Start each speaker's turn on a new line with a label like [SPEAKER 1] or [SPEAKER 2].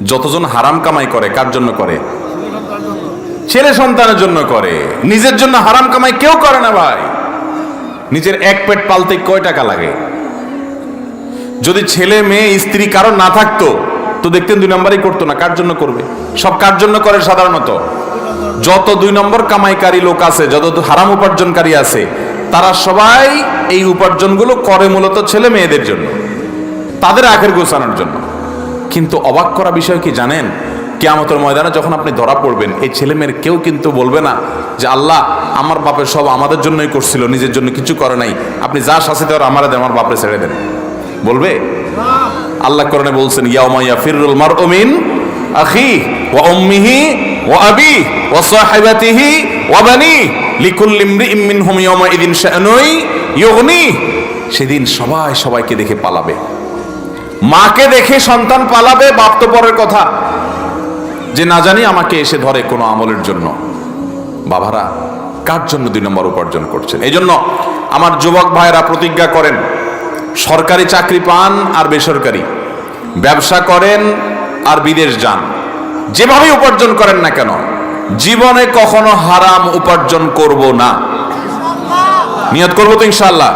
[SPEAKER 1] যতজন হারাম কামাই করে কার জন্য করে? ছেলে সন্তানের জন্য করে। নিজের জন্য হারাম কামাই কেউ করে না ভাই। নিজের এক পেট পালতে কয় টাকা লাগে? যদি ছেলে মেয়ে স্ত্রী কারো না থাকতো তো দেখতেন 2 নম্বরই করতো না। কার জন্য করবে? সব কার জন্য করে? সাধারণত যত 2 নম্বর কামাইকারী লোক আছে, যত হারাম উপার্জনকারী আছে, তারা সবাই এই উপার্জনগুলো করে মূলত ছেলে মেয়েদের জন্য, তাদের আখের গোছানোর জন্য। কিন্তু অবাক করা বিষয় কি জানেন? কিয়ামতের ময়দানে যখন আপনি ধরা পড়বেন, এই ছেলে মেয়ের কেউ কিন্তু বলবে না যে আল্লাহ আমার বাপের সব আমাদের জন্যই করছিল, নিজের জন্য কিছু করে নাই, আপনি যা শাস্তি দেওয়ার আমারে দেন, আমার বাপরে ছেড়ে দেন। বলবে? আল্লাহ কোরআনে বলছেন ইয়াউমা ইয়াফিরুল মারউ মিন আখিহি ওয়া উম্মিহি ওয়া আবিহি ওয়া সাহিবাতিহি ওয়া বানিহি লিকুল্লি ইমরিইম মিনহুম ইয়াউমা ইযিন শাআনুন ইউগনি। সেদিন সবাই সবাইকে দেখে পালাবে। মাকে দেখে সন্তান পালাবে, বাপ তো পরের কথা, যে না জানি আমাকে এসে ধরে কোনো আমলের জন্য। বাবারা, কার জন্য 2 নম্বর উপার্জন করছেন? এই জন্য আমার যুবক ভাইরা প্রতিজ্ঞা করেন, সরকারি চাকরি পান আর বেসরকারি, ব্যবসা করেন আর বিদেশ যান, যেভাবে উপার্জন করেন না কেন, জীবনে কখনো হারাম উপার্জন করব না। নিয়ত করবো তো ইনশাআল্লাহ।